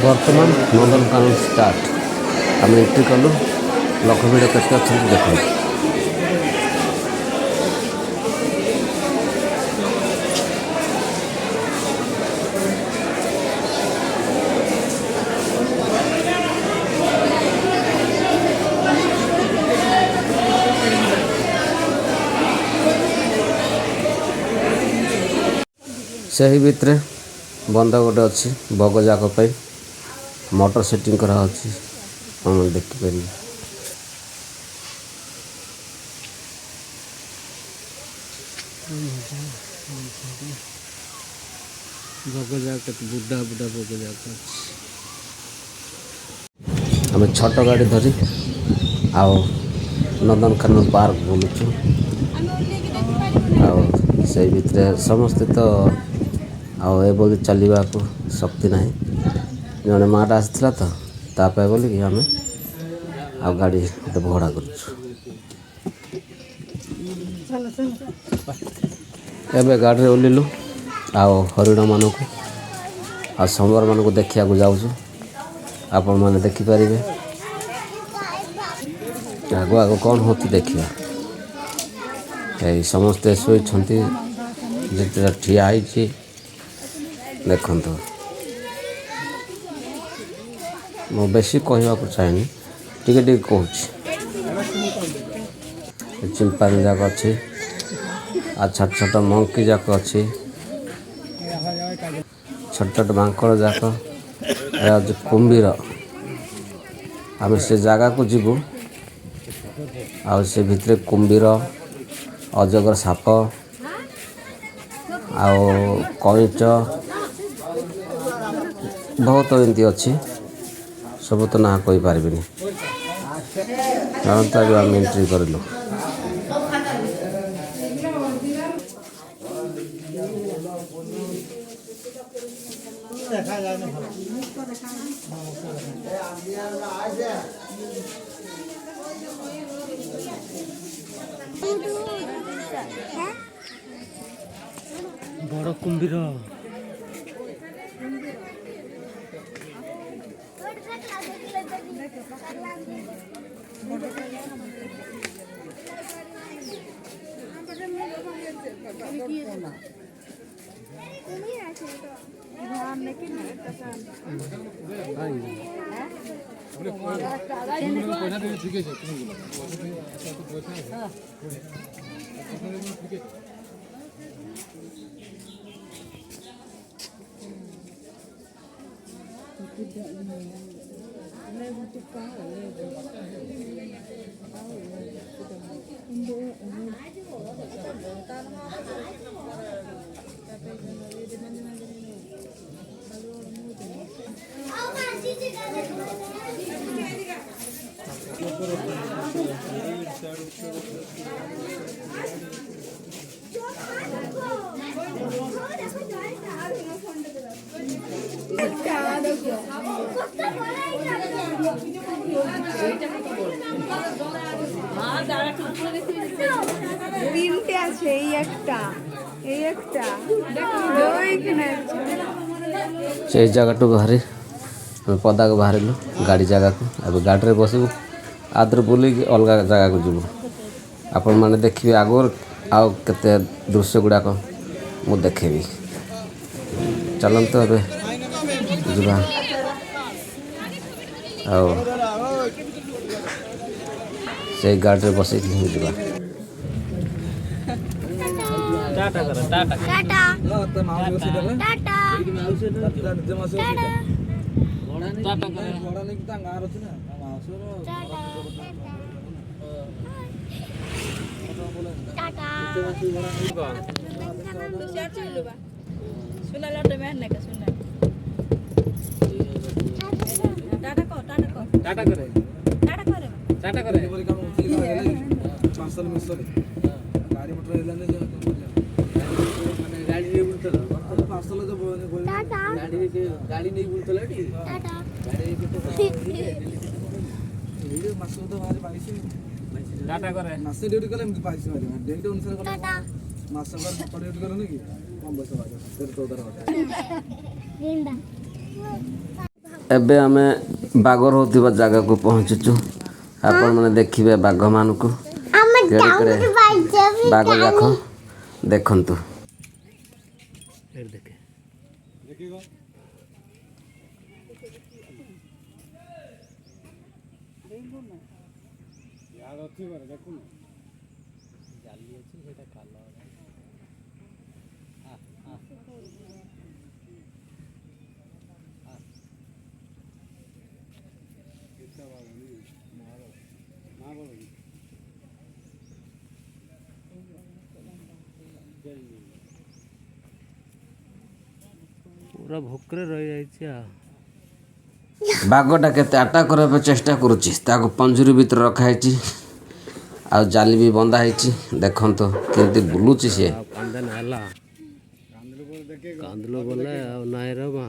बर्तमान नंदनकानन स्टार्ट आम एंट्री कलु लक्ष भिड़ केते अच्छा देख से भितर बंद गोटे अच्छी भोग जाक मोटर सेटिंग करा देखिपर भोग जाक बुढ़ा बुढ़ा भोग जाक आम छोट गाड़ी धरी आओ नंदनकानन पार्क बुलुचु से भितर समस्ते तो आगे चलने को शक्ति ना जड़े माटा आसाला तो तापाई बोलिकी आम आ गाड़ी भड़ा कर गाड़ी ओल्लू आओ हरिण मान को आ संबर मान को देखा जाऊँ आपण मैंने देखिपारे आग आग कौन हो देखिए समस्ते शोचती जिते ठिया देखु मु बेसी कहवा चाहिए टी कहूँ चिंपांजी जाक अच्छी आ छोट छोट मंकी जाक अच्छी छोट छोट मांकड़ जाक कुंभीर आम से जगह को जीवु आ से भितर कुंभीर अजगर साप आओ कईच बहुत एमती अच्छी सब तो ना कही पार्बि आम एंट्री करलु बड़ कुंभीर से जगह टू बाहरी पदा को बाहर गाड़ी जगह को अब गाड़ी बसबू आदर बुल अलग जगह को जीव आपण मैंने देखिए आगुर आउ के दृश्य गुड़ाक मु देखेबी चलते अब जा से गाड़ी बस जा टाटा कर टाटा टाटा तो माउसी टाटा टाटा टाटा कर बड़ा नहीं ता गार अछि ना माउसी रो टाटा तो शेयर चललो बा सुना लटे में ने का सुना टाटा करे टाटा करे बड़ी काम उठली पार्सल मिसल गाड़ी मोटर हेलाने गाड़ी नहीं बुलतला पार्सल जो टाटा गाड़ी नहीं बुलतला टी टाटा गाड़ी वीडियो मासो तो मारे पाइसी टाटा करे मासे ड्यूटी कले हम पाइसी मारे डेट अनुसार कर टाटा मासो कर ड्यूटी करने की कम पैसा वाला 14 गेंदा एबे आमे बागर होतिबा जगह को पहुँचीचु। आपण मैंने देखिए बाघ मान को बाघ जाक देखु। पूरा भोकरे रही जाइए। बाघटा केते अटैक करबा चेष्टा करुच्ची ताको पंजरी भीतर रखाई आ जाली भी बंधा है। देखो केमती बुलूची सी कांदलो बोले नाई रमा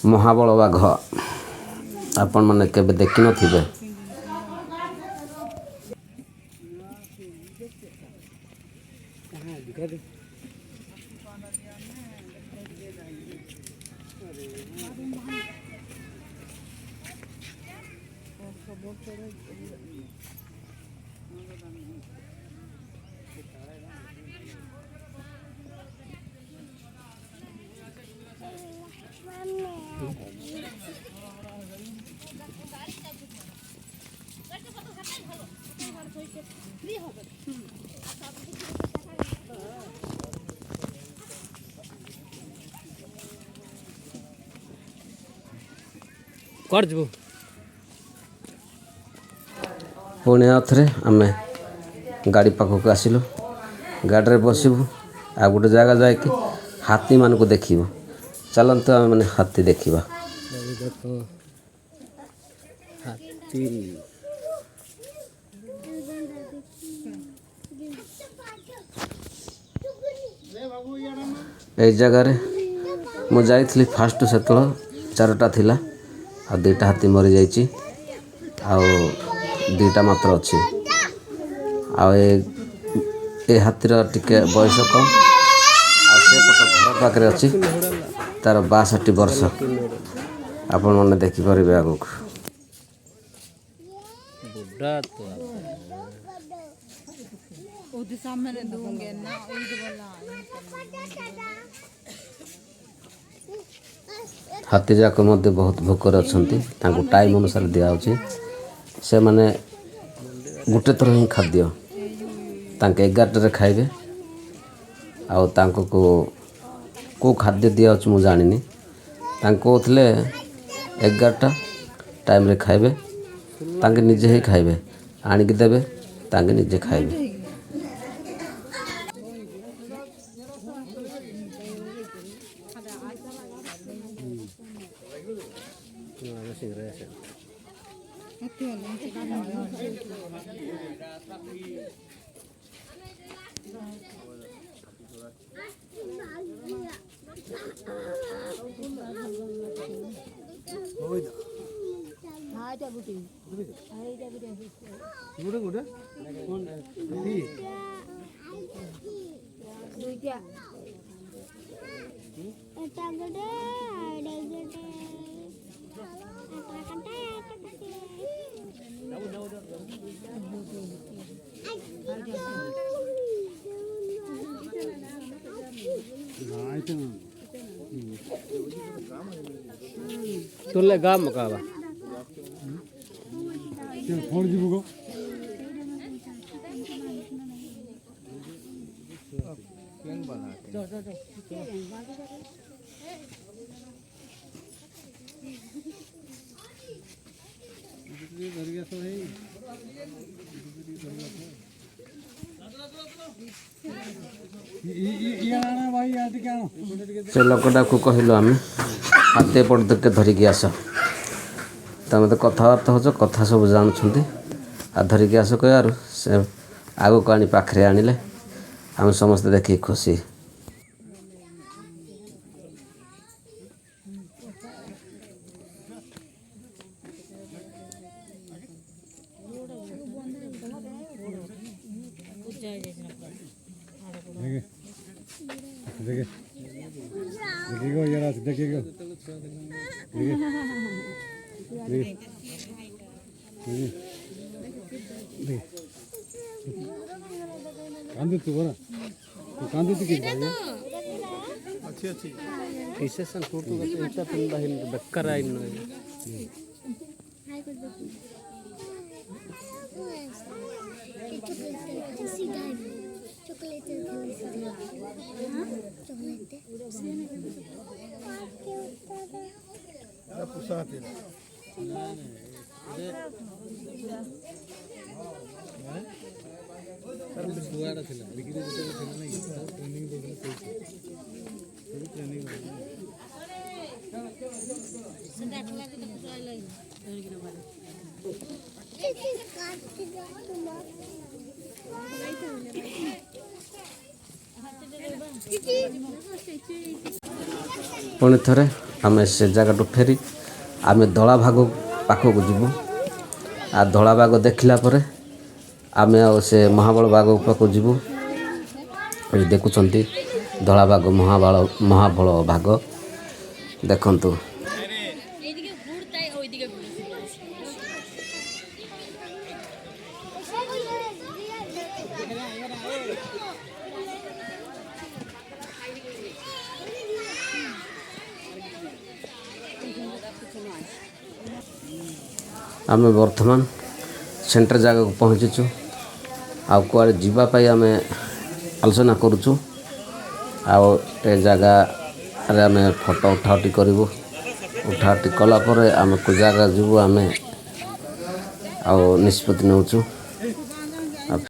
महाबल बाघ आपण मैंने केबे देखि नथिबे। कर जबो पुणी आउे आम गाड़ी पाखक आसिलु। गाड़ी में बसबू आ गोटे जगह जाकि हाथी मान को देखू। चलते आम मैंने हाथी देखा। देखो हाथी ये जगार मुझे फास्ट से चारोटा थिला आ दुईटा हाथी मरी जाइए दुईटा मात्र अच्छी ए हाथीर टिके बयस कम आसेपट घर पाखे अच्छी तार 62 वर्ष आपण मैंने देखिपारे आगक बुढ़ा तो हाथी जाक मध्य बहुत भोकर अच्छा टाइम अनुसार दिखाई से मैंने गोटे थर ही खाद्य 11 खाइबे को खाद्य दिया मुझे जानी कहते 11टा टाइम रे खाइबे तांके निजे ही खाइबे आनिक देबे तांके निजे खाइबे। तुले गाम मकावा से लोकटा को कहलु आम हाथे पड़ते धरिकी आस तुम तो कथबार्ता हो कथा सब जानते आ धरिकी आस कह से आग को आनी पाखे आनिले आम समस्ते देखिए खुशी। देखे देखिएगा यार आज देखिएगा कांदे तू बना कांदे तू क्या ರಿಸೆಷನ್ ಫೋಟೋ ಇತ್ತ ತುಂಬ ಹಿಂದೆ ಬೆಕ್ಕರ ಇನ್ನು ପୁଣି ଥରେ ଆମେ ସେ ଜାଗାଠୁ ଫେରି ଆମେ ଧଳାଭାଗ ପାଖକୁ ଯିବୁ। ଆଉ ଧଳାଭାଗ ଦେଖିଲା ପରେ ଆମେ ଆଉ ସେ ମହାବଳ ବାଗ ପାଖକୁ ଯିବୁ। ଏଠି ଦେଖୁଛନ୍ତି ଧଳାଭାଗ ମହାବଳ ଭାଗ ଦେଖନ୍ତୁ। ଆମେ ବର୍ତ୍ତମାନ ସେଣ୍ଟର ଜାଗାକୁ ପହଞ୍ଚିଛୁ। ଆଉ କୁଆଡ଼େ ଯିବା ପାଇଁ ଆମେ ଆଲୋଚନା କରୁଛୁ। ଆଉ ଏ ଜାଗାରେ ଆମେ ଫଟୋ ଉଠାଉଟି କରିବୁ। ଉଠାଉଟି କଲା ପରେ ଆମେ କେଉଁ ଜାଗା ଯିବୁ ଆମେ ଆଉ ନିଷ୍ପତ୍ତି ନେଉଛୁ।